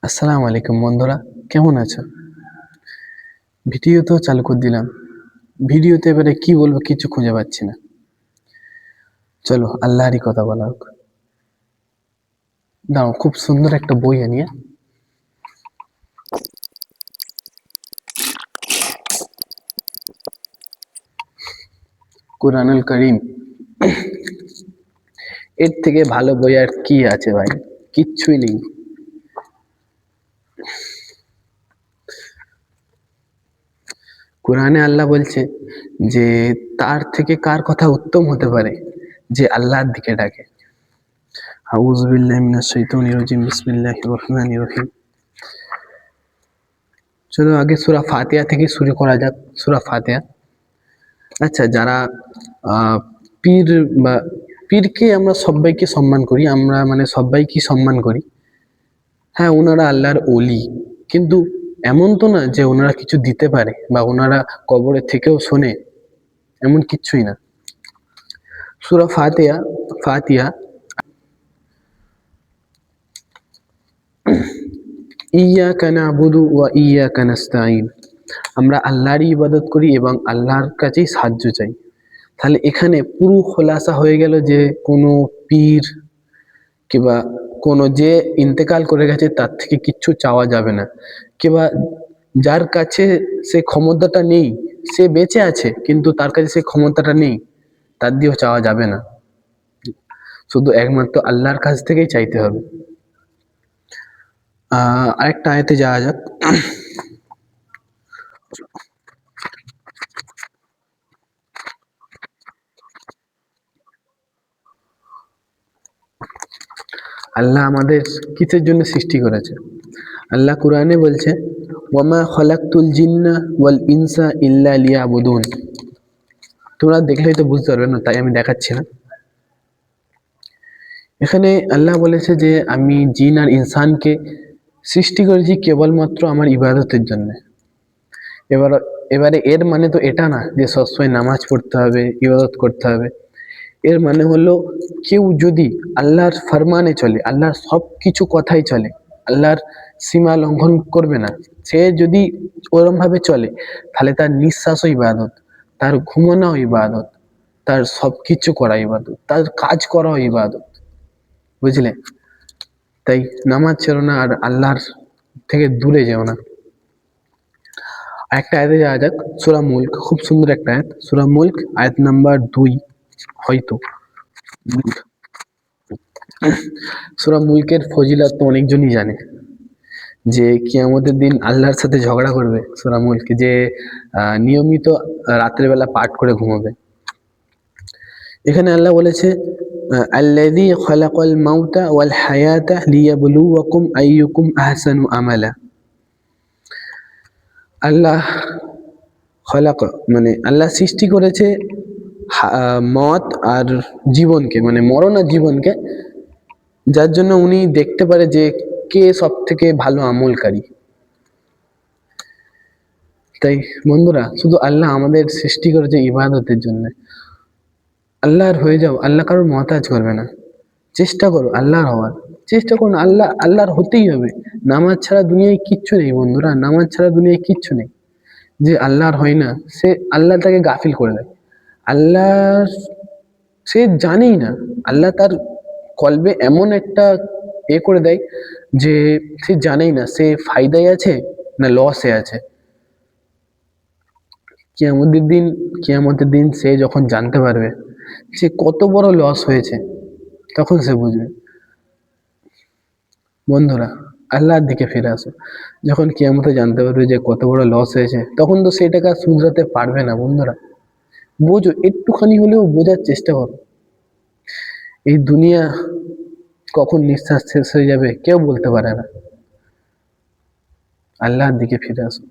আসসালামু আলাইকুম বন্ধুরা, কেমন আছো? ভিডিও তো চালু করে দিলাম। ভিডিওতে এবারে কি বলবো কিছু খুঁজে পাচ্ছি না। চলো আল্লাহরই কথা বলা হোক। দাও, খুব সুন্দর একটা বই আনিয়ে। কুরআনুল কারীম, এর থেকে ভালো বই আর কি আছে ভাই? কিচ্ছুই নেই। কোরআনে আল্লাহ বলছে যে তার থেকে কার কথা উত্তম হতে পারে, যে আল্লাহর দিকে ডাকে। আউযু বিল্লাহি মিনাশ শাইতানির রাজিম, বিসমিল্লাহির রহমানির রহিম। চলো আগে সূরা ফাতিহা থেকে শুরু করা যাক। সূরা ফাতিহা। আচ্ছা, যারা পীর বা পীরকে আমরা সবাইকে সম্মান করি, আমরা মানে সবাইকে সম্মান করি। হ্যাঁ, ওনারা আল্লাহর ওলি, কিন্তু এমন তো না যে ওনারা কিছু দিতে পারে বা ওনারা কবরের থেকেও শোনে, এমন কিচ্ছুই না। সূরা ফাতিহা ফাতিহা ইয়াকা না'বুদু ওয়া ইয়াকা নাস্তাঈন। আমরা আল্লাহরই ইবাদত করি এবং আল্লাহর কাছেই সাহায্য চাই। তাহলে এখানে পুরো খোলাসা হয়ে গেল যে কোনো পীর কিংবা কোনো যে ইন্তেকাল করে গেছে তার থেকে কিচ্ছু চাওয়া যাবে না, কিংবা যার কাছে সে ক্ষমতাটা নেই, সে বেঁচে আছে কিন্তু তার কাছে সেই ক্ষমতাটা নেই, তার দিয়েও চাওয়া যাবে না। শুধু একমাত্র আল্লাহর কাছ থেকেই চাইতে হবে। আরেকটা আয়াতে যাওয়া যাক। আল্লাহ আমাদের কিসের জন্য সৃষ্টি করেছে? আল্লাহ কুরআনে বলছে, ওয়ামা খলাকতুল জিন্না ওয়াল ইনসা ইল্লা লিয়াবুদুন। তোমরা দেখলেই তো বুঝতে পারবে না, তাই আমি দেখাচ্ছি না। এখানে আল্লাহ বলেছে যে আমি জিন আর ইনসানকে সৃষ্টি করেছি কেবলমাত্র আমার ইবাদতের জন্য। এবার এবারে এর মানে তো এটা না যে সবসময় নামাজ পড়তে হবে, ইবাদত করতে হবে। এর মানে হলো কেউ যদি আল্লাহর ফরমানে চলে, আল্লাহর সব কিছু কথাই চলে, আল্লাহর সীমা লঙ্ঘন করবে না, সে যদি ওরম ভাবে চলে, তাহলে তার নিঃশ্বাসও ইবাদত, তার ঘুমানো ইবাদত, তার সবকিছু করা ইবাদত, তার কাজ করাও ইবাদত। বুঝলে? তাই নামাজ ছেড়ো না আর আল্লাহর থেকে দূরে যেও না। একটা আয়াতে যাওয়া যাক, সূরা মুলক। খুব সুন্দর একটা আয়াত, সূরা মুলক আয়াত নাম্বার 2 হয়তো। সূরা মুলকের ফজিলত তো অনেকজনই জানে, যে কিয়ামতের দিন আল্লাহর সাথে ঝগড়া করবে সূরা মুলক, যে নিয়মিত রাতের বেলা পাঠ করে ঘুমাবে। এখানে আল্লাহ বলেছে, আল্লাযী খালাকাল মাউতা ওয়াল হায়াতা লিয়াবলুয়াকুম আইয়ুকুম আহসানু আমালা। আল্লাহ খলাক মানে আল্লাহ সৃষ্টি করেছে মত আর জীবনকে, মানে মরণ আর জীবনকে, যার জন্য উনি দেখতে পারে যে কে সব থেকে ভালো আমলকারী। তাই বন্ধুরা, শুধু আল্লাহ আমাদের সৃষ্টি করেছে ইবাদতের জন্য। আল্লাহর হয়ে যাও, আল্লাহ কারোর মহতাজ করবে না। চেষ্টা করো আল্লাহর হওয়ার, চেষ্টা করুন, আল্লাহর হতেই হবে। নামাজ ছাড়া দুনিয়ায় কিচ্ছু নেই বন্ধুরা, নামাজ ছাড়া দুনিয়ায় কিচ্ছু নেই। যে আল্লাহর হয় না, সে আল্লাহ তাকে গাফিল করে দেয়। আল্লাহ সে জানেই না, আল্লাহ তার কলবে এমন একটা করে দেয় যে সে জানেই না সে ফায়দায় আছে না লসে আছে। কিয়ামতের দিন সে যখন জানতে পারবে সে কত বড় লস হয়েছে, তখন সে বুঝবে। বন্ধুরা, আল্লাহর দিকে ফিরে আসো। যখন কিয়ামতে জানতে পারবে যে কত বড় লস হয়েছে, তখন তো সেটাকে আর শুধরাতে পারবে না। বন্ধুরা, বোঝো, একটুখানি হলেও বোঝার চেষ্টা করো। এই দুনিয়া কখন নিঃশ্বাস শেষ হয়ে যাবে কেউ বলতে পারে না। আল্লাহর দিকে ফিরে আসো।